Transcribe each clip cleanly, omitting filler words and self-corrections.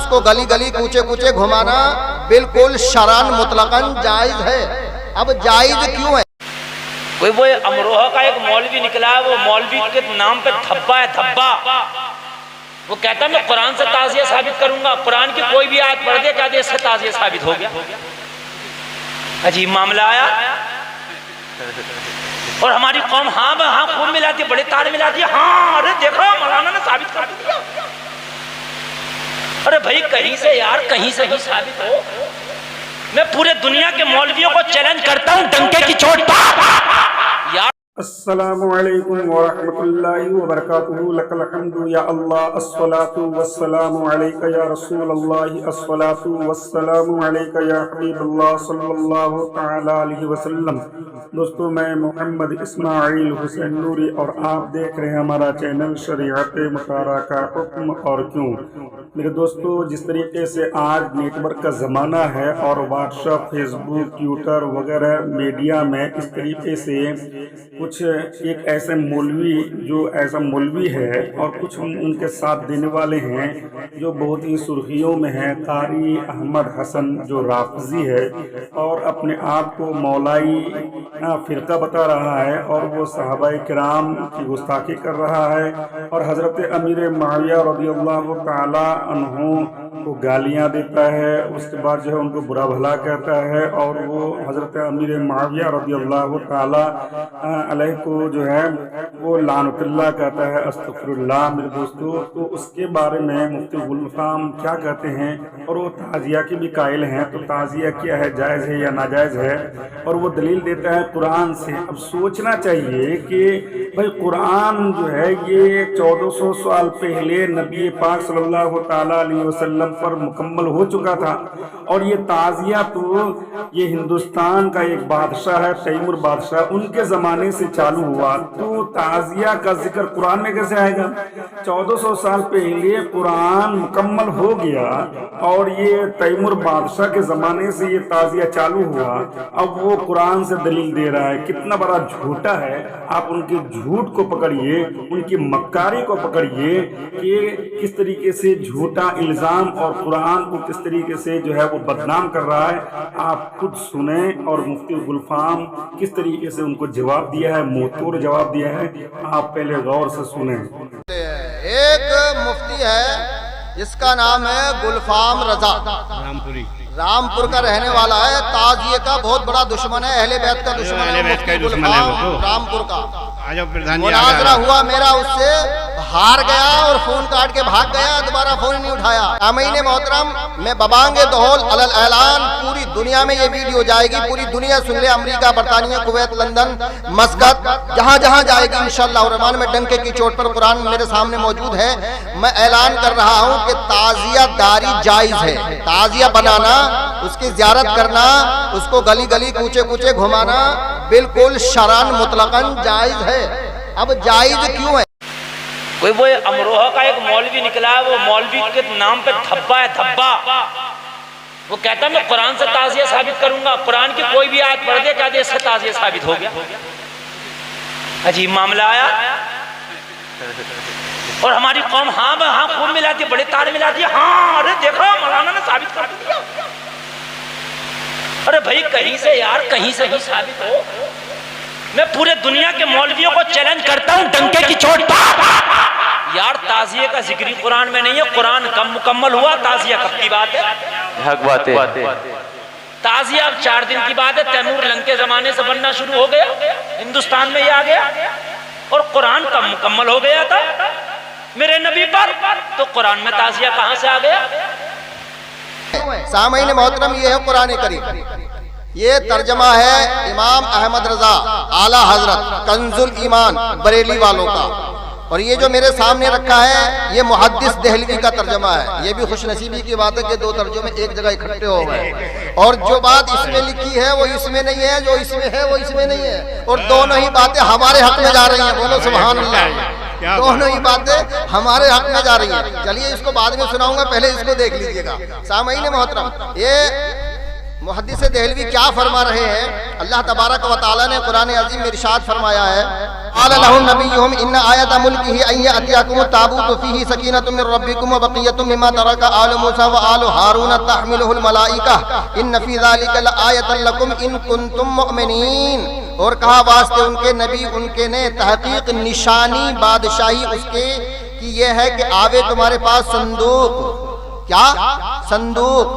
उसको गली गली कूचे कूचे घुमाना बिल्कुल शरअन मुतलकन जायज है। अब जायज क्यों है? वो अमरोहा का एक मौलवी निकला है, वो मौलवी के नाम पे धब्बा है, धब्बा। वो कहता है मैं कुरान से ताज़िया साबित करूंगा, कुरान की कोई भी आयत पढ़ दे क्या दे इससे ताज़िया साबित हो गया। अजीब मामला आया। और हमारी कौम हाँ हाँ खूब मिलाती है, बड़े तार मिलाती है, हाँ अरे देखो मौलाना ने साबित कर दिया। अरे भाई कहीं से यार कहीं से ही साबित हो। मैं पूरे दुनिया के मौलवियों को चैलेंज करता हूँ डंके की चोट पर यार। अस्सलामु अलैकुम वरहमतुल्लाहि वबरकातुहू। लकल हम्दु या अल्लाह, अस्सलातु वस्सलामु अलैका या रसूल अल्लाह, अस्सलातु वस्सलामु अलैका या हबीबल्लाह सल्लल्लाहु तआला अलैहि वसल्लम। दोस्तों, मैं मोहम्मद इस्माइल हुसैन नूरी और आप देख रहे हैं हमारा चैनल शरीअत मुतारा का हुक्म और क्यों। मेरे दोस्तों, जिस तरीके से आज नेटवर्क का ज़माना है और व्हाट्सएप, फेसबुक, ट्विटर वगैरह मीडिया में इस तरीके से कुछ एक ऐसे मौलवी जो ऐसा मौलवी है और कुछ उनके साथ देने वाले हैं जो बहुत ही सुर्खियों में है, कारी अहमद हसन जो राफजी है और अपने आप को मौलाई फ़िरका बता रहा है और वो सहाबाए किराम की गुस्ताखी कर रहा है और हज़रत अमीर मुआविया रज़ियल्लाहु ताला अन्हु को गालियाँ देता है। उसके बाद जो है उनको बुरा भला कहता है और वो हज़रत अमीर मुआविया रज़ियल्लाहु ताला अलैह को जो है वो लानतुल्लाह कहता है, अस्तगफिरुल्लाह। मेरे दोस्तों, तो उसके बारे में मुफ्ती गुलफाम क्या कहते हैं और वो ताज़िया के भी कायल हैं। तो ताज़िया क्या है, जायज़ है या नाजायज़ है, और वो दलील देता है कुरान से। अब सोचना चाहिए कि भाई कुरान जो है ये 1400 साल पहले नबी पाक सल्लल्लाहु ताला अलैहि वसल्लम पर मुकम्मल हो चुका था और ये ताज़िया तो ये हिंदुस्तान का एक बादशाह है तैमूर बादशाह, उनके ज़माने से चालू हुआ। तो ताज़िया का जिक्र कुरान में कैसे आएगा? 1400 साल पहले कुरान मुकम्मल हो गया और ये तैमूर बादशाह के ज़माने से ये ताज़िया चालू हुआ। अब वो कुरान से दलील दे रहा है, कितना बड़ा झूठा है। आप उनके झूठ को पकड़िए, उनकी मक्कारी को पकड़िए कि किस तरीके से झूठा इल्ज़ाम और कुरान को किस तरीके से जो है वो बदनाम कर रहा है। आप खुद सुने और मुफ्ती गुलफाम किस तरीके से उनको जवाब दिया है, मुंहतोड़ जवाब दिया है। आप पहले गौर से सुने। एक मुफ्ती है जिसका नाम है गुलफाम रजा, रामपुर का रहने वाला है। ताज़िये का बहुत बड़ा दुश्मन है, अहले बैत का दुश्मन है मुफ्ती गुलफाम रामपुर का। मुनाजरा हुआ मेरा उससे, हार गया और फोन काट के भाग गया, दोबारा फोन नहीं उठाया। आमीन मोहतरम, मैं बबांगे दोहल अलल ऐलान पूरी दुनिया में ये वीडियो जाएगी, पूरी दुनिया सुन ले, अमेरिका, बरतानिया, कुवैत, लंदन, मस्कत, जहाँ जहाँ जाएगी इंशाअल्लाह रहमान। में डंके की चोट पर कुरान मेरे सामने मौजूद है। मैं ऐलान कर रहा हूँ कि ताज़िया दारी जायज है। ताज़िया बनाना, उसकी ज़ियारत करना, उसको गली गली कूचे कूचे घुमाना बिल्कुल शरअन मुतलकन जायज है। अब जायज क्यों है? वो अमरोहा का एक मौलवी निकला है, वो मौलवी के नाम पे धब्बा है, धब्बा। वो कहता है मैं कुरान से ताज़िया साबित करूंगा, कुरान की कोई भी आयत पढ़ दे क्या दे इससे ताज़िया साबित हो गया। अजीब मामला आया। और हमारी कौम हाँ हाँ खूब मिलाती है, बड़े तार मिलाती है, हाँ अरे देखो मौलाना ने साबित कर दिया। अरे भाई कहीं से यार कहीं से ही साबित हो। मैं पूरे दुनिया के मौलवियों को चैलेंज करता हूँ डंके की चोट पर यार। ताज़िये का जिक्र कुरान में नहीं है, कुरान कब मुकम्मल हुआ, ताज़िया कब की बात है? हक बात है। ताज़िया अब 4 दिन की बात है। तैमूर लंग के जमाने से बनना शुरू हो गया, हिंदुस्तान में ये आ गया और कुरान कब मुकम्मल हो गया था मेरे नबी पर, तो कुरान में ताज़िया कहाँ से आ गया? सामईन मोहतरम, ये है कुरान करीम, ये तर्जमा है इमाम अहमद रजा आला हजरत कंजुल ईमान बरेली वालों का। और ये जो मेरे सामने रखा है ये मुहद्दिस देहलवी का तर्जमा है। ये भी खुशनसीबी की बात है कि 2 तर्जुमे एक जगह इकट्ठे हो गए और जो बात इसमें लिखी है वो इसमें नहीं है, जो इसमें है वो इसमें नहीं है, और दोनों ही बातें हमारे हक में जा रही हैं। बोलो सुभान अल्लाह। दोनों ही बातें हमारे हक में जा रही हैं। चलिए इसको बाद में सुनाऊंगा, पहले इसको देख लीजिएगा। सामईन मोहतरम, ये मुहद्दिस देहलवी क्या फरमा रहे हैं? अल्लाह तबारक व तआला ने कुरान अजीम में इरशाद फरमाया है, क़ाला लहुम नबियुहुम इन्ना आयत मुल्किही अन यअतियकुम ताबूतु फीही सकीनतुम मिर रब्बिकुम व बक़िय्यतुम मिम्मा तरका आलु मूसा व आलु हारून तहमिलुहुल मलाइका इन्न फी ज़ालिका लआयतन लकुम इन कुंतुम मुमिनीन। और कहा वास्ते उनके नबी उनके ने तहकीक निशानी बादशाही उसके कि यह है कि आवे तुम्हारे पास संदूक, क्या संदूक,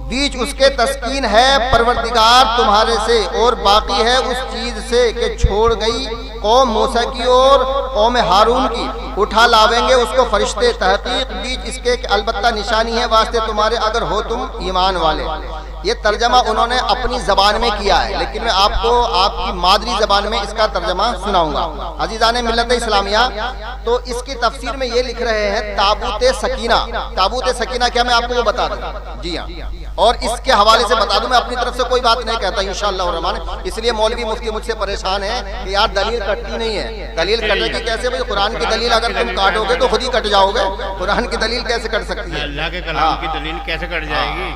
बीच उसके तस्कीन है परवरदिगार तुम्हारे से, और बाकी है उस चीज से कि छोड़ गई कौम मूसा की और कौम हारून की, उठा लावेंगे उसको फरिश्ते। तहकीक बीच इसके कि अलबत्ता निशानी है वास्ते तुम्हारे अगर हो तुम ईमान वाले। ये तर्जमा उन्होंने अपनी जबान में किया है, लेकिन मैं आपको आपकी मादरी जबान में इसका तर्जमा सुनाऊंगा। अजीज़ान मिल्लत इस्लामिया, तो इसकी तफसीर में ये लिख रहे हैं ताबूत सकीना। ताबूत सकीना क्या, मैं आपको वो बता दूं। जी हाँ, और इसके हवाले से बता दूं, मैं अपनी तरफ से कोई बात नहीं कहता इंशाअल्लाह रहमान। इसलिए मौलवी मुफ्ती मुझसे परेशान है कि यार दलील कटती नहीं है। दलील कटेगी कैसे भाई? कुरान की दलील अगर तुम काटोगे तो खुद ही कट जाओगे। कुरान की दलील कैसे कट सकती है? अल्लाह के कलाम की दलील कैसे कट जाएगी?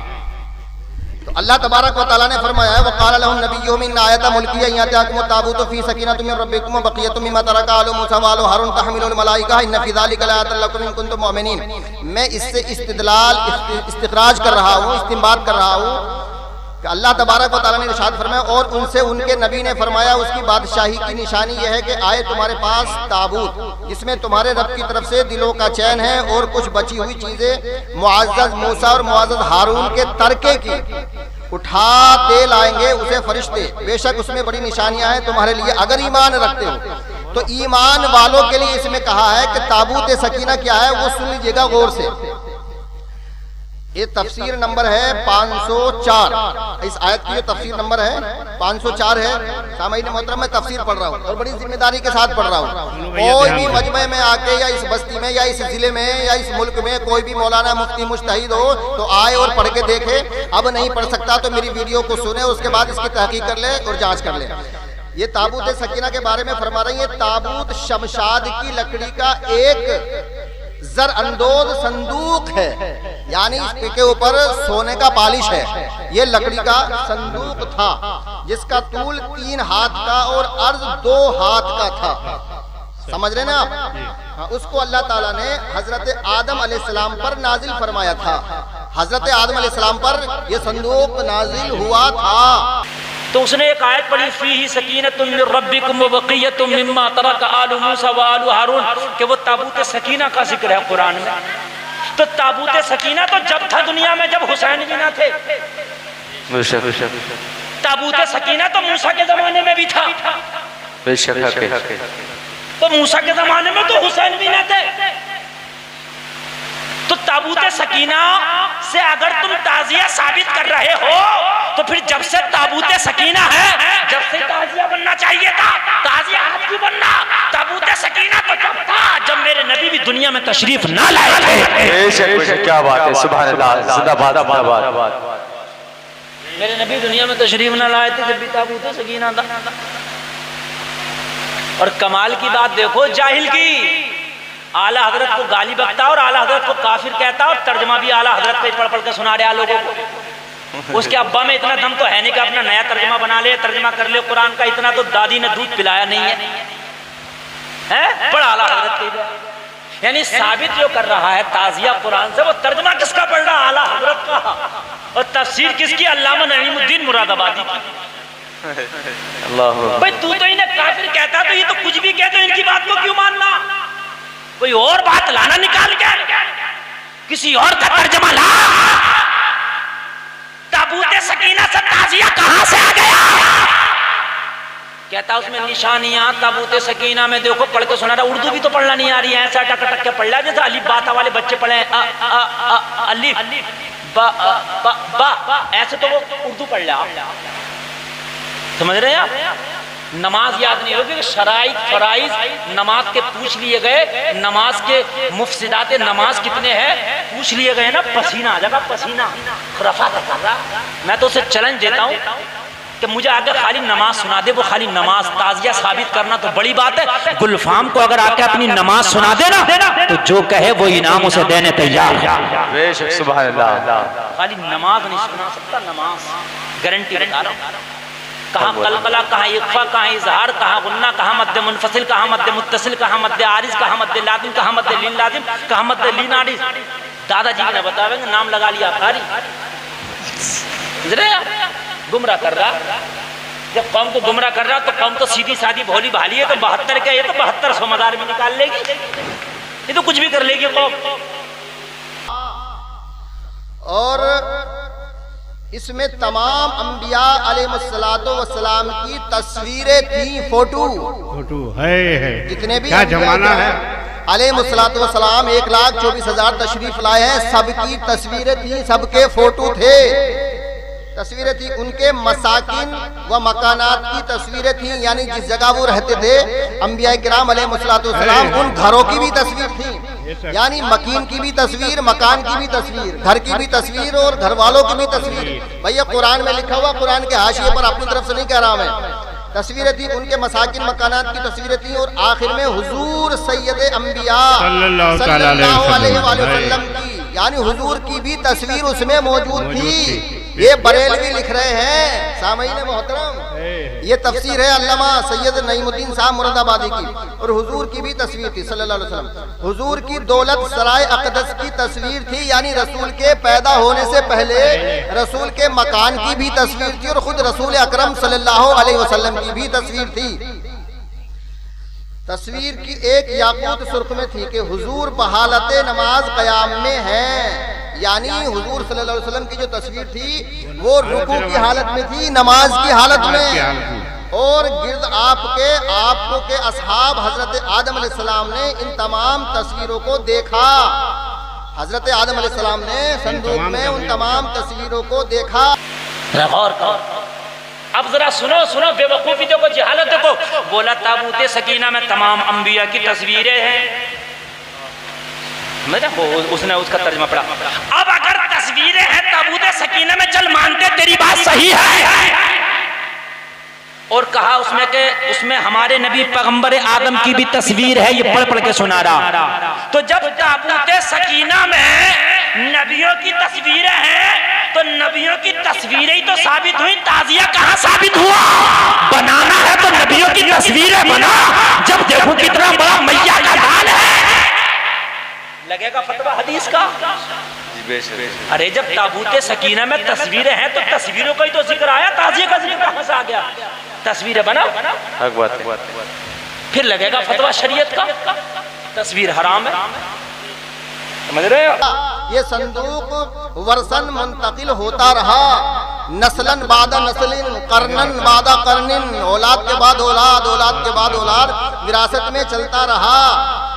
तो अल्लाह तबारक व तआला ने फरमाया है, वक़ाल लहुम नबियुहुम इन्ना आयता मुल्किया यअतियकुम ताबूतु फी सकीनतिन मिर रब्बिकुम व बक़िय्यतुम मिम्मा तरका आलु मूसा व आलु हारून तहमिलुल मलाइका इन्न फी ज़ालिका लआयतन लकुम इन कुंतुम मुमिनीन। मैं इससे इस्तिखराज कर रहा हूँ, इस्तिंबात कर रहा हूँ कि अल्लाह तबारक व तआला ने इरशाद फरमाया, और उनसे उनके नबी ने फरमाया उसकी बादशाही की निशानी यह है कि आए तुम्हारे पास ताबूत जिसमें तुम्हारे रब की तरफ से दिलों का चैन है और कुछ बची हुई चीजें मुअज़्ज़ज़ मूसा और मुअज़्ज़ज़ हारून के तरके की उठाते लाएंगे उसे फरिश्ते। बेशक उसमें बड़ी निशानियां हैं तुम्हारे लिए अगर ईमान रखते हो। तो ईमान वालों के लिए इसमें कहा है कि ताबूत सकीना क्या है, वो सुन लीजिएगा गौर से। ये तफसीर नंबर है 504। इस आयत की जो तफसीर नंबर है 504 है। सामईन मोहतरम, मैं तफसीर पढ़ रहा हूँ और बड़ी जिम्मेदारी के साथ पढ़ रहा हूँ। कोई भी मजमे में आके या इस बस्ती में या इस जिले में या इस मुल्क में कोई भी मौलाना मुफ्ती मुज्तहिद हो तो आए और पढ़ के देखे। अब नहीं पढ़ सकता तो मेरी वीडियो को सुने, उसके बाद इसकी तहकीक कर ले और जाँच कर ले। ये ताबूत सकीना के बारे में फरमा रही है, ताबूत शमशाद की लकड़ी का एक जर अंदोज संदूक है, यानी इसके ऊपर सोने का पालिश है। ये लकड़ी का संदूक था जिसका तूल 3 हाथ का और अर्ज 2 हाथ का था। समझ रहे ना आप? हाँ, उसको अल्लाह ताला ने हजरत आदम अलैहिस्सलाम पर नाजिल फरमाया था। हजरत आदम अलैहिस्सलाम पर यह संदूक नाजिल हुआ था। तो उसने एक आयत पढ़ी, फीही सकीनतुम मिर रब्बिकुम व बक़िय्यतुम मिम्मा तरका आलु मूसा व आलु हारून, कि वो ताबूत सकीना का जिक्र है कुरान में। तो ताबूत सकीना तो जब था दुनिया में जब हुसैन भी ना थे। ताबूत सकीना तो मूसा के जमाने में भी था। तो मूसा के जमाने में तो हुसैन भी ना थे। तो ताबूत सकीना से अगर तुम ताजिया साबित कर रहे हो तो फिर जब से ताबूत सकीना है जब से ताजिया बनना चाहिए था। ताजिया आज क्यों बनना? ताबूत सकीना तो जब था जब मेरे नबी भी दुनिया में तशरीफ ना लाए थे। क्या बात है, सुभान अल्लाह, जिंदाबाद जिंदाबाद। मेरे नबी दुनिया में तशरीफ ना लाए थे जब भी ताबूत सकीना था। और कमाल की बात देखो, जाहिल की आला हजरत को गाली बकता और आला हजरत को काफिर कहता और तर्जमा भी आला हजरत पे पढ़ पढ़ के सुना रहा लोगों को। उसके अब्बा में इतना दम तो है नहीं कि अपना नया तर्जमा बना ले, तर्जमा कर ले कुरान का। इतना तो दादी ने दूध पिलाया नहीं है। पढ़ आला हजरत के, यानी साबित जो कर रहा है ताजिया कुरान से, वो तर्जमा किसका पढ़ रहा? आला हजरत का। और तफसीर किसकी? अल्लामा नईमुद्दीन मुरादाबादी की। भाई तू तो इन्हें काफिर कहता तो ये तो कुछ भी कहते, इनकी बात को क्यों मानना? कोई और बात लाना निकाल के, किसी और का तर्जमा ला। ताबूत सकीना से ताजिया कहां से आ गया? कहता उसमें निशानियां ताबूत सकीना में देखो, पढ़ के सुना रहा। उर्दू भी तो पढ़ना नहीं आ रही है, ऐसा टक टक के पढ़ रहा जैसे अलिफ बाता वाले बच्चे पढ़े अलिफ बा बा बा, ऐसे तो वो उर्दू पढ़ रहा। समझ रहे हैं आप? नमाज याद नहीं होगी, शराइत फराइज नमाज के पूछ लिए गए। नमाज के मुफसिदात नमाज कितने हैं पूछ लिए गए ना, पसीना आ जाएगा। पसीना खुराफात कर रहा। मैं तो उसे चैलेंज देता हूँ कि मुझे आके खाली नमाज सुना दे, वो खाली नमाज ताजिया साबित करना तो बड़ी बात है, गुलफाम को अगर आके अपनी नमाज सुना देना तो जो कहे वो इनाम उसे देने तैयार है। बेशक सुभान अल्लाह। खाली नमाज नहीं सुना सकता, नमाज गारंटी बता रहा हूं। कहाँ कलकला, कहाँ इख्फा, कहाँ इजहार, कहाँ गुन्ना, कहाँ मद्दे मुनफसिल, कहाँ मद्दे मुत्तसिल, कहाँ मद्दे आरिज, कहाँ मद्दे लाजिम, कहाँ मद्दे लीन लाजिम, कहाँ मद्दे लीन आरिज। दादाजी ने बतावेंगे, नाम लगा लिया कारी, गुमराह कर रहा। जब कौम को गुमराह कर रहा तो कौम तो सीधी सादी भोली भाली है, तो 72 के ये तो 7200 मदार में निकाल लेगी, ये तो कुछ भी कर लेगी कौम। और इसमें तमाम अंबिया अलैहिस्सलातो वस्सलाम की तस्वीरें थी, फोटो है जितने भी क्या जमाना है। अलैहिस्सलातो वस्सलाम 1,24,000 तशरीफ लाए हैं, सबकी तस्वीरें थी, सबके फोटो थे, तस्वीरें थी। उनके मसाकिन व मकानात की तस्वीरें थी, यानी जिस जगह वो रहते थे अंबिया किराम अलैहिस्सलातो वस्सलाम, उन घरों की भी तस्वीर थी, यानी मकीन की भी तस्वीर, मकान की भी तस्वीर, घर की भी तस्वीर और घर वालों की भी तस्वीर। भैया कुरान में लिखा हुआ, कुरान के हाशिए पर अपनी तरफ से नहीं कह रहा मैं, तस्वीरें थी। उनके मसाकिन मकानात की तस्वीरें थी। और आखिर में हुजूर सैयद अंबिया सल्लल्लाहु अलैहि वसल्लम की, यानी हुजूर की भी तस्वीर उसमें मौजूद थी। ये बरेलवी लिख रहे हैं, सामईन मोहतरम, ये तफसीर है अल्लामा सैयद नईमुद्दीन साहब मुरादाबादी की। और हुजूर की भी तस्वीर थी सल्लल्लाहु अलैहि वसल्लम। हुजूर की दौलत सराय अक़दस की तस्वीर थी, यानी रसूल के पैदा होने से पहले रसूल के मकान की भी तस्वीर थी, और खुद रसूल अकरम सल्लल्लाहु अलैहि वसल्लम की भी तस्वीर थी। तस्वीर की एक याकूत सुर्ख में थी कि हुजूर बहालत नमाज क़याम में हैं, यानी हुजूर सल्लल्लाहु अलैहि वसल्लम की जो तस्वीर थी वो रुकू की हालत में थी, नमाज की हालत में। और गिर्द आपको के असहाब हजरत आदम अलैहिस्सलाम ने इन तमाम तस्वीरों को देखा। हजरत आदम अलैहिस्सलाम ने संदूक में उन तमाम तस्वीरों को देखा। अब जरा सुनो सुनो, बेवकूफी देखो, जहालत देखो। बोला ताबूत सकीना में तमाम अंबिया की तस्वीरें हैं, उसने उसका तर्जुमा पढ़ा। अब अगर तस्वीरें हैं ताबूत सकीना में, चल मानते तेरी बात सही है, और कहा उसमें के उसमें हमारे नबी पैगंबर आदम की भी तस्वीर है, ये पढ़ पढ़ के सुना रहा। तो जब ताबूत सकीना में नबियों की तस्वीरें हैं तो नबियों की तस्वीरें ही तो साबित हुई, ताजिया कहाँ साबित हुआ? बनाना है तो नबियों की तस्वीरें बना, जब देखो कितना बड़ा मैया का ढाल है, लगेगा फतवा हदीस का। अरे जब ताबूत सकीना में तस्वीरें हैं तो तस्वीरों का ही तो जिक्र आया, ताजिया का जिक्र कहाँ से आ गया? तस्वीरें बना, फिर लगेगा फतवा शरीयत का, तस्वीर हराम है, समझ रहे हो? ये संदूक वर्सन मुंतकिल होता रहा, नस्लन बादा नस्लिन, करनन बादा करनिन, औलाद के बाद औलाद, औलाद के बाद औलाद, विरासत में चलता रहा,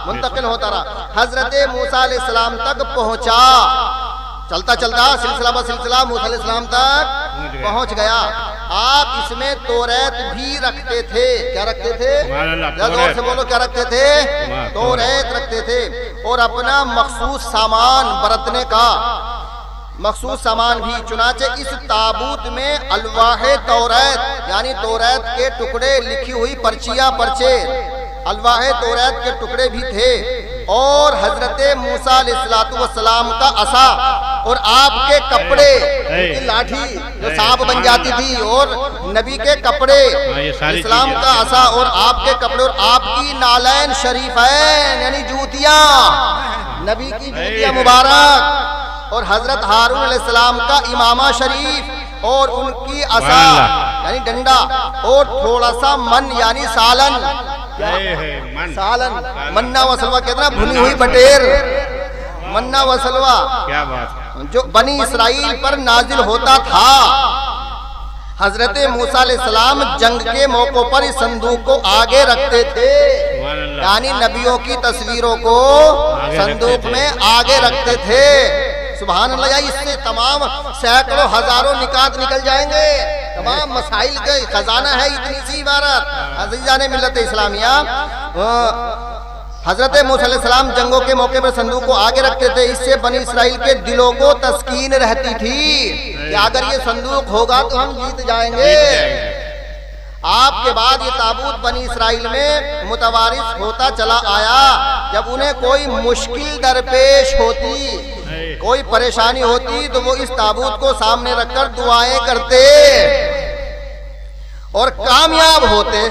मुंतकिल होता रहा। हजरत मूसा अलैहिस्सलाम तक पहुंचा, चलता चलता सिलसिला ब सिलसिला मूसा अलैहिस्सलाम तक पहुंच गया। आप इसमें तौरात भी रखते थे, क्या रखते थे? जोर से बोलो, क्या रखते थे? तौरात रखते थे। और अपना मखसूस सामान बरतने का मखसूस सामान भी, चुनाचे इस ताबूत में अलवाहे तौरात, यानी तौरात के टुकड़े, लिखी हुई पर्चियां, पर्चे, अलवाहे तौरात के टुकड़े भी थे। और हजरत मूसा अलैहिस्सलाम का असा, और आपके कपड़े, उनकी लाठी जो सांप बन जाती थी, और नबी के कपड़े, इस्लाम का असा और आपके कपड़े, और आपकी नालैन शरीफैन यानी जूतियां, नबी की जूतियां मुबारक, और हजरत हारून अलैहिस्सलाम का इमामा शरीफ, और उनकी असा यानी डंडा, और थोड़ा सा मन यानी सालन, सालन, मन्ना व सलवा, कहते ना भुनी हुई बटेर, मन्ना व सलवा, क्या बात, जो बनी इसराइल पर नाजिल होता था। हजरत मूसा अलैहिस्सलाम जंग के मौकों पर इस संदूक को आगे रखते थे, यानी नबियों की तस्वीरों को संदूक में आगे रखते थे। सुभान अल्लाह। इससे तमाम सैकड़ों हजारों निकात निकल जाएंगे, तमाम मसाइल का खजाना है इतनी सी इबारत। अज़ीज़ान मिल्लत इस्लामिया, हजरत मूसा अलैहिस्सलाम जंगों के मौके पर संदूक को आगे रखते थे, इससे बनी इसराइल के दिलों को तस्कीन रहती थी कि अगर ये संदूक होगा तो हम जीत जाएंगे। आपके बाद ये ताबूत बनी इसराइल में मुतवारिस होता चला आया। जब उन्हें कोई मुश्किल दरपेश होती, कोई परेशानी होती, तो वो इस ताबूत को सामने रखकर दुआएं करते और कामयाब होते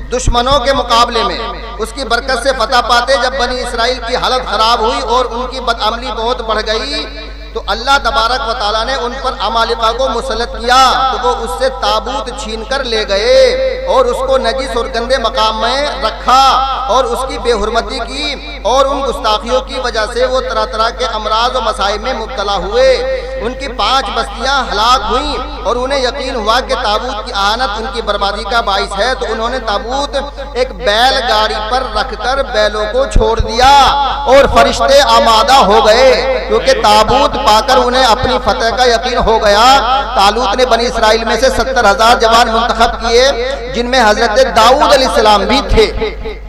दुश्मनों के मुकाबले में। उसकी बरकत से फतह पाते। जब बनी इसराइल की हालत खराब हुई और उनकी बदअमली बहुत बढ़ गई, तो अल्लाह तबारक व तआला ने उन पर अमालिका को मुसल्लत किया, तो वो उससे ताबूत छीन कर ले गए और उसको नजिस और गंदे मकाम में रखा और उसकी बेहुरमती की, और उन गुस्ताखियों की वजह से वो तरह तरह के अमराज और मसाइब में मुब्तला हुए। उनकी 5 बस्तियां हलाक हुई और उन्हें यकीन हुआ कि ताबूत की आनत उनकी बर्बादी का बाइस है, तो उन्होंने ताबूत एक बैलगाड़ी पर रखकर बैलों को छोड़ दिया और फरिश्ते आमादा हो गए, क्योंकि ताबूत पाकर उन्हें अपनी फतह का यकीन हो गया। तालूत ने बनी इसराइल में से 70,000 जवान मुंतखब किए, जिनमें हजरत दाऊद अलैहिस्सलाम भी थे।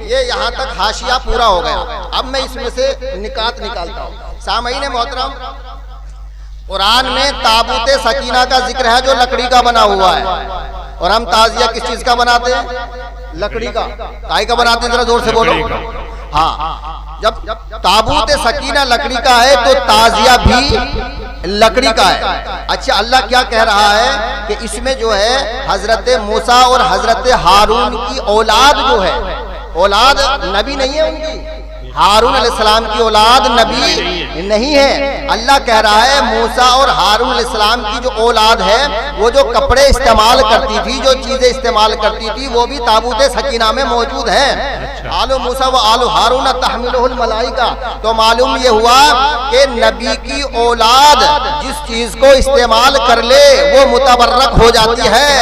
ये यहाँ तक हाशिया पूरा हो गया। अब मैं इसमें से निकात निकालता हूँ। सामईन मोहतरम, कुरान में ताबूत सकीना का जिक्र है जो लकड़ी का बना हुआ है, और हम ताजिया किस चीज का बनाते हैं? लकड़ी का। काहे का बनाते हैं? जरा जोर से बोलो। हाँ, जब ताबूत सकीना लकड़ी का है तो ताजिया भी लकड़ी का है। अच्छा, अल्लाह क्या कह रहा है कि इसमें जो है हजरत मूसा और हजरत हारून की औलाद जो है, औलाद नबी नहीं है उनकी, हारून अलैहिस्सलाम की औलाद नबी नहीं है। अल्लाह कह रहा है मूसा और हारून अलैहिस्सलाम की जो औलाद है, वो जो कपड़े इस्तेमाल करती थी, जो चीजें इस्तेमाल करती थी, वो भी ताबूत सकीना में मौजूद है। आलू मूसा व आलू हारून तहमिलुहुल मलाइका। तो मालूम ये हुआ कि नबी की औलाद जिस चीज को इस्तेमाल कर ले वो मुतबर्रक हो जाती है,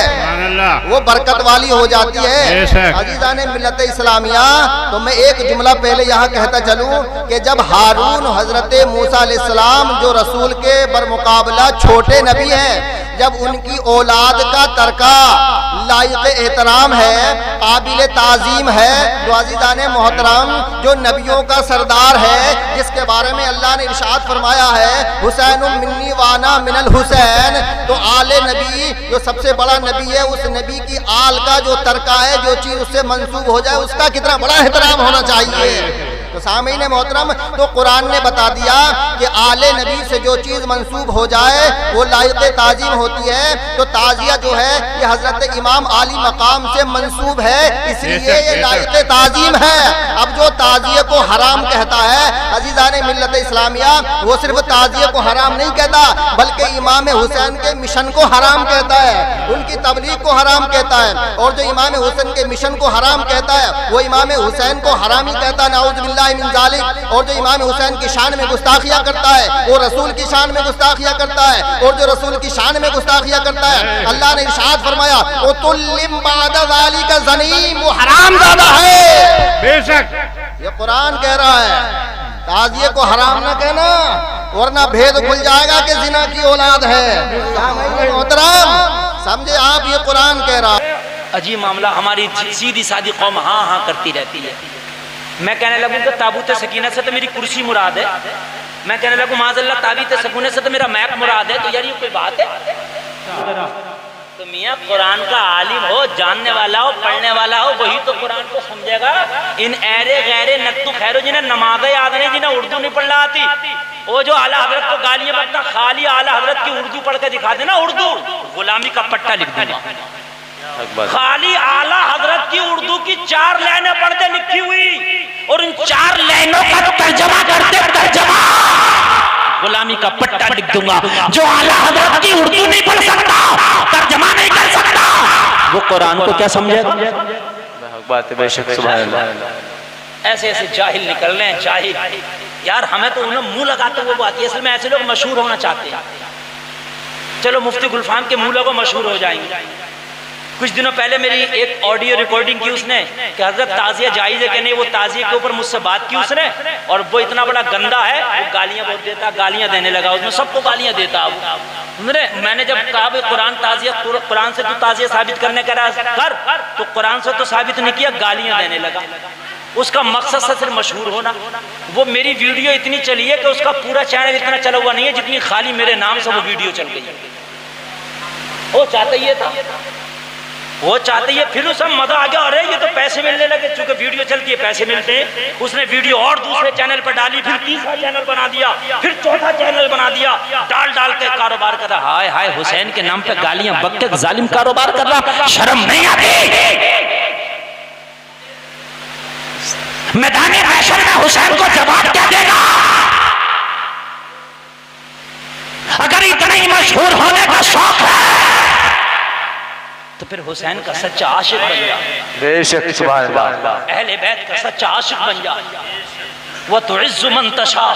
वो बरकत वाली हो जाती है। अजीज़ाने मिल्लत इस्लामिया, तो मैं एक जुमला पहले यहाँ कहता चलूं कि जब हारून हजरत मूसा अलैहिस्सलाम जो रसूल के बरमुकाबला छोटे नबी हैं, जब उनकी औलाद का तरका लायक एहतराम है, काबिल ताजीम है, तो अज़ीज़ाने मोहतरम जो नबियों का सरदार है, जिसके बारे में अल्लाह ने इरशाद फरमाया है हुसैनुम मिन्नी वाना मिनल हुसैन, तो आले नबी जो सबसे बड़ा नबी है, उस नबी की आल का जो तरका है, जो चीज उससे मंसूब हो जाए, उसका कितना बड़ा एहतराम होना चाहिए। तो सामीन मोहतरम, तो कुरान ने बता दिया कि आले नबी से जो चीज मंसूब हो जाए वो लायक ताजीम होती है। तो ताजिया जो है ये हजरत इमाम आली मकाम से मंसूब है, इसलिए ये लायक ताजीम है। अब जो ताजिए को हराम कहता है, अजीज़ाने मिल्लत इस्लामिया, वो सिर्फ ताजिए को हराम नहीं कहता, बल्कि इमाम हुसैन के मिशन को हराम कहता है, उनकी तबलीग को हराम कहता है। और जो इमाम हुसैन के मिशन को हराम कहता है, वो इमाम हुसैन को हरामी कहता है, नाउज़ बिल्लाह मिन ज़ालिक। और जो इमाम हुसैन की शान में गुस्ताखिया करता है, वो रसूल की शान में गुस्ताखिया करता है, और जो रसूल की शान में गुस्ताखिया करता है, अल्लाह ने इरशाद फरमाया उतुल्लिम बाद ज़ालिका ज़नीम, वो हरामज़ादा है। बेशक ये कुरान कह रहा है, ताजिए को हराम ना कहना, वरना भेद खुल जाएगा कि जिना की औलाद है। मोहतरम समझे आप, ये कुरान कह रहा है। अजीब मामला, हमारी सीधी सादी कौम हाँ हाँ करती रहती है। मैं कहने लगूँ कि ताबूत सकीना से तो मेरी कुर्सी मुराद है, मैं कहने लगूँ माज़अल्लाह ताबूत सकीना से तो मेरा मैक मुराद है, तो यार ये कोई बात है? तो मियाँ कुरान का आलिम हो, जानने वाला हो, पढ़ने वाला हो, वही तो कुरान को समझेगा। इन ऐरे गैरे नत्तू खैरो जिन्हें नमाज़ें याद नहीं, जिन्हें उर्दू नहीं पढ़ना आती, वो जो आला हजरत को गालियाँ बकता, खाली आला हजरत की उर्दू पढ़ के दिखा देना, उर्दू गुलामी का पट्टा लिख देना। खाली आला हजरत की उर्दू की 4 लाइनें पढ़ के लिखी हुई और इन 4 लाइनों का तर्जमा करते, तर्जमा गुलामी का पट्टा लिख दूंगा। जो आला हजरत की उर्दू नहीं पढ़ सकता, तर्जमा नहीं कर सकता, वो कुरान को क्या समझेगा? बात है, बेशक, सुभान अल्लाह। ऐसे ऐसे जाहिल निकल रहे हैं, जाहिल यार। हमें तो उन्हें मुंह लगाते हुए बात है। असल में ऐसे लोग मशहूर होना चाहते हैं। चलो मुफ्ती गुलफाम के मुंह लोगों मशहूर हो जाएंगे। कुछ दिनों पहले मेरी एक ऑडियो रिकॉर्डिंग की उसने कि हजरत ताजिया जायज़ है कि नहीं, वो ताजिए के ऊपर मुझसे बात की उसने, और वो इतना बड़ा गंदा है, वो गालियां बहुत देता, गालियां देने लगा, उसमें सबको गालियां देता। मैंने जब कहा भाई कुरान ताजिया, कुरान से तो ताजिया साबित करने कह रहा कर, तो कुरान से तो साबित नहीं किया, गालियां देने लगा। उसका मकसद सिर्फ मशहूर होना। वो मेरी वीडियो इतनी चली है कि उसका पूरा चैनल इतना चला हुआ नहीं है जितनी खाली मेरे नाम से वो वीडियो चल गई है। वो चाहता ये था, वो चाहते ही फिर उसमें मजा आ गया, अरे ये तो पैसे मिलने लगे, चूंकि वीडियो चलती है पैसे मिलते हैं। उसने वीडियो और दूसरे चैनल पर डाली, फिर तीसरा चैनल बना दिया, फिर चौथा चैनल बना दिया, डाल डाल के कारोबार कर रहा। हाय हाय, हुसैन के नाम पे गालियां बक के जालिम कारोबार कर रहा, शर्म नहीं आती? मैदानी महशर में हुसैन को जवाब क्या देगा? अगर इतना ही मशहूर होने का शौक है तो फिर हुसैन का सच्चा आशिक बन जा, बेशक सुभान अल्लाह, अहले बैत का सच्चा आशिक बन जा। वो तो इज्जु मन तशा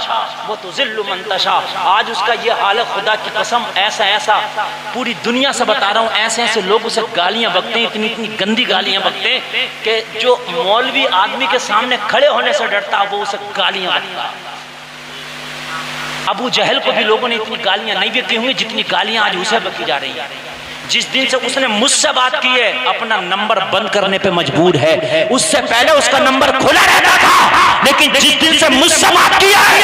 वो तो जिल्लु मन तशा। आज उसका ये हाल है, खुदा की कसम, ऐसा ऐसा पूरी दुनिया से बता रहा हूँ, ऐसे ऐसे लोग उसे गालियां बकते हैं, इतनी इतनी गंदी गालियां बकते हैं कि जो मौलवी आदमी के सामने खड़े होने से डरता वो उसे गालियां बकता। अबू जहल को भी लोगों ने इतनी गालियां नहीं बकी होंगी जितनी गालियां आज उसे बकी जा रही है। जिस दिन से उसने मुझसे बात की है अपना नंबर बंद करने पे मजबूर है। उससे पहले उसका नंबर खुला रहता था, लेकिन जिस दिन से मुझसे बात किया है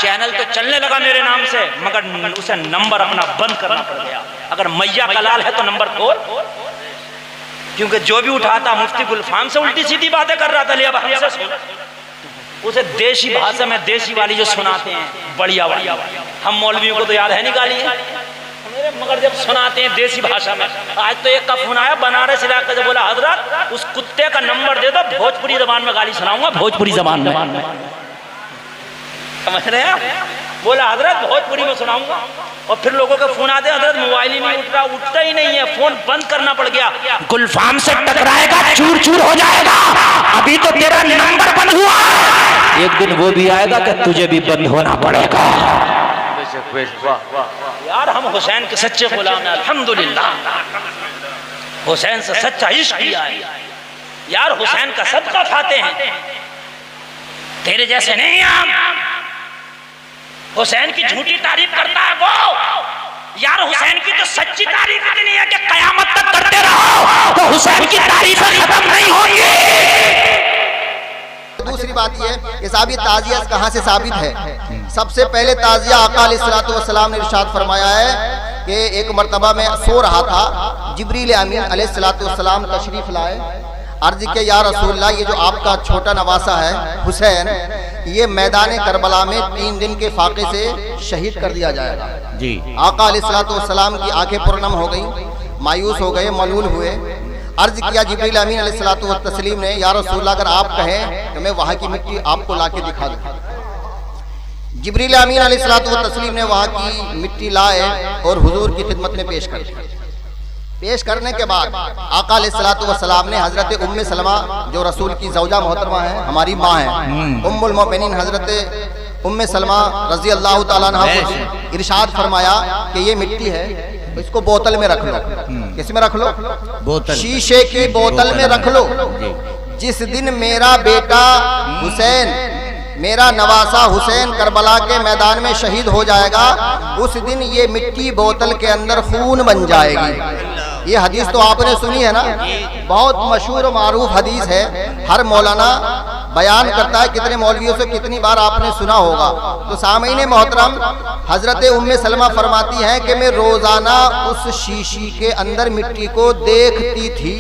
चैनल तो चलने लगा मेरे नाम से, मगर उसे नंबर अपना बंद करना पड़ गया। अगर मैया का लाल है तो नंबर खोल, क्योंकि जो भी उठाता मुफ्ती गुलफाम से उल्टी सीधी बातें कर रहा था। ले अब हमसे सुन, उसे देशी भाषा में देशी वाली जो सुनाते हैं बढ़िया वाली, हम मौलवियों को तो याद है नहीं गाली है, मगर जब सुनाते हैं देसी भाषा में। आज तो एक का फोन आया बनारस इलाके से, बोला हजरत उस कुत्ते का नंबर दे दो, भोजपुरी जबान में गाली सुनाऊंगा, भोजपुरी जबान में, समझ रहे हैं? बोला हजरत भोजपुरी में सुनाऊंगा। और फिर लोगों के फोन आते, हजरत मोबाइल ही नहीं उठ रहा, उठता ही नहीं है, फोन बंद करना पड़ गया। गुलफाम से टकराएगा चूर चूर हो जाएगा, अभी तो तेरा नंबर बंद हुआ, एक दिन वो भी आएगा कि तुझे भी बंद होना पड़ेगा। यार हम हुसैन के सच्चे गुलाम हैं, अल्हम्दुलिल्लाह। हुसैन से सच्चा इश्क किया है यार, हुसैन का सदका खाते हैं, तेरे जैसे नहीं हम। हुसैन की झूठी तारीफ करता है वो, यार हुसैन की तो सच्ची तारीफ इतनी है कि कयामत तक करते रहो तो हुसैन की तारीफ खत्म नहीं होगी। दूसरी बात ये साबित ताजिया कहाँ से साबित है? सबसे पहले ताजिया आका अलैहिस्सलातु वस्सलाम ने इरशाद फरमाया है कि एक मर्तबा में सो रहा था, जिब्रील अमीन अलैहिस्सलातु वस्सलाम तशरीफ लाए, अर्ज के या रसूलल्लाह, ये जो आपका छोटा नवासा है हुसैन, ये मैदान करबला में 3 दिन के फाके से शहीद कर दिया जाएगा जी। आका अलैहिस्सलातु वस्सलाम की आंखें पुरनम हो गई, मायूस हो गए, मलूल हुए। अर्ज किया जिब्रील अमीन अलैहिस्सलातु वस्सलाम ने, या रसूलल्लाह अगर आप कहें तो मैं वहाँ की मिट्टी आपको लाके दिखा दूं। जिब्रील अमीन अलैहिस्सलातु वस्सलाम ने वहाँ की मिट्टी लाए और हुजूर की खिदमत में पेश कर दी। पेश करने के बाद आका अलैहिस्सलातु वस्सलाम ने हजरत उम्मे सलमा, जो रसूल की ज़ौजा मोहतरमा है, हमारी माँ है, उम्मुल मोमिनीन हजरत उम्मे सलमा रज़ी अल्लाह ताला अन्हा को इरशाद फरमाया कि ये मिट्टी है, इसको बोतल में रख लो। किस में रख लो? बोतल, शीशे की बोतल में रख लो। जिस दिन मेरा बेटा हुसैन, मेरा नवासा हुसैन करबला के मैदान में शहीद हो जाएगा, उस दिन ये मिट्टी बोतल के अंदर खून बन जाएगी। ये हदीस तो आपने सुनी है ना, बहुत मशहूर और मारूफ हदीस है, हर मौलाना बयान करता है, कितने मौलवियों से कितनी बार आपने सुना होगा। तो सामईन मोहतरम, हजरत उम्मे सलमा फरमाती हैं कि मैं रोजाना उस शीशी के अंदर मिट्टी को देखती थी।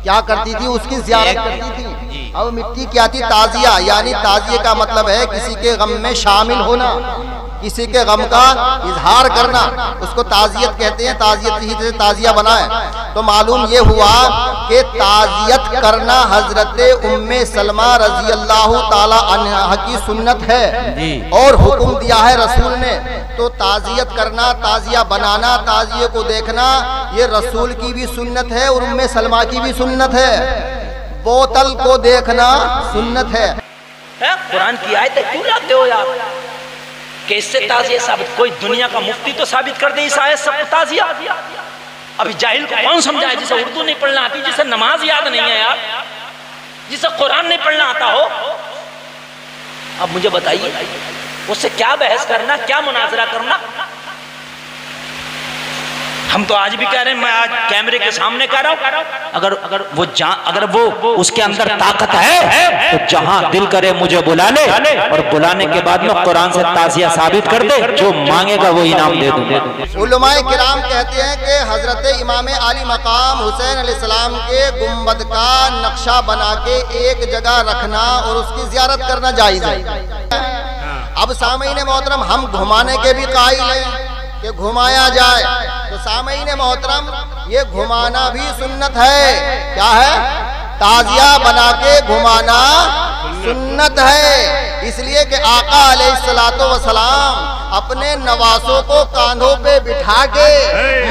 क्या करती थी? उसकी ज़ियारत करती थी। अब मिट्टी क्या थी? ताजिया, यानी ताजिए का मतलब है किसी के गम में शामिल होना, किसी के गम का इजहार करना, उसको ताजियत कहते हैं। ताजियत ही से ताजिया बना है। तो मालूम ये हुआ कि ताजियत करना हजरत उम्मे सलमा रजी अल्लाह ताला अन्हा की सुन्नत है और हुक्म दिया है रसूल ने। तो ताजियत करना, ताजिया बनाना, ताजिए को देखना, ये रसूल की भी सुन्नत है और उम्मे सलमा की भी सुन्नत है। बोतल को देखना सुन्नत है। कुरान की आयत क्यों लाते हो यार कि इससे ताजिया साबित? कोई दुनिया का मुफ्ती तो साबित कर दे इस आयत से ताजिया। अभी जाहिल को कौन समझाए जिसे उर्दू नहीं पढ़ना आती, जिसे नमाज याद नहीं है यार, जिसे कुरान नहीं पढ़ना आता हो? अब मुझे बताइए उससे क्या बहस करना, क्या मुनाजरा करना? हम तो आज भी कह रहे हैं, मैं आज कैमरे के सामने कह रहा हूं, अगर वो उसके अंदर ताकत है तो जहां दिल करे मुझे बुला ले, और बुलाने के बाद में कुरान से ताज़िया साबित कर दे, जो मांगेगा वो इनाम दे दूंगा। उलमाए किराम कहते हैं कि हजरत इमाम आली मकाम हुसैन अलैहिस्सलाम के गुंबद का नक्शा बना के एक जगह रखना और उसकी जियारत करना जायज है। अब सामईन मोहतरम, हम घुमाने के भी कायल हैं कि घुमाया जाए, तो सामईन मोहतरम ये घुमाना भी सुन्नत है। क्या है? ताजिया बना के घुमाना सुन्नत है, इसलिए कि आका अलैहिस्सलातो वसलाम अपने नवासों को कांधों पे बिठा के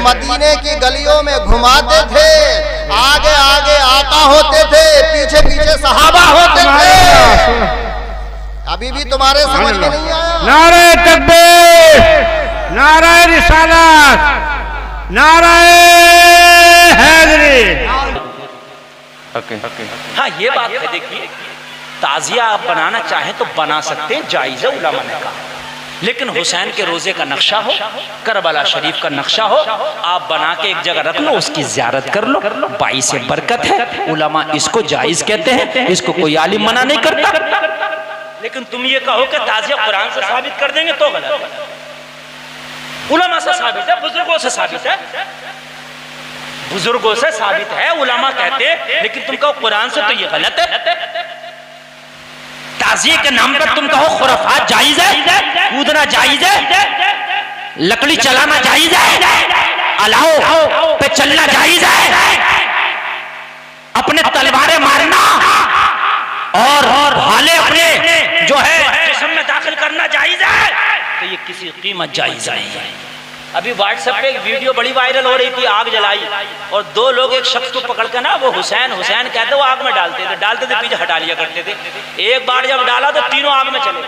मदीने की गलियों में घुमाते थे। आगे आगे आका होते थे, पीछे पीछे सहाबा होते थे। अभी भी तुम्हारे समझ में नहीं आया? नारे तकबीर, नारे रिसालत, नारे हैदरी। हाँ, ये बात है। देखिए, ताजिया आप बनाना चाहें तो बना सकते हैं, जायज़ है, उलमा ने कहा। लेकिन हुसैन के रोजे का नक्शा हो, करबला शरीफ का नक्शा हो, आप बना के एक जगह रख लो, उसकी ज़ियारत कर लो, बाई से बरकत है। उलमा इसको जायज़ कहते हैं, इसको कोई आलिम मना नहीं करता। लेकिन तुम ये कहो कि ताजिया कुरान से साबित कर देंगे तो गलत है। उलमा से साबित है, बुजुर्गों से साबित है, बुजुर्गों से साबित है, उलमा कहते हैं। लेकिन तुम कहो कुरान से, तो ये गलत है। ताजिए के नाम पर तुम कहो खुराफात जायज है, कूदना जायज है, लकड़ी चलाना जायज है, अलाव पे चलना जायज है, अपने तलवारें मारना और भाले अपने जो है जिस्म में दाखिल करना जायज है, तो ये किसी कीमत जायज नहीं है। अभी व्हाट्सएप पे एक वीडियो बड़ी वायरल हो रही थी, आग जलाई और दो लोग एक शख्स को पकड़ कर ना, वो हुसैन कहते, वो आग में डालते थे, पीछे हटा लिया करते थे। एक बार जब डाला तो तीनों आग में चले गए।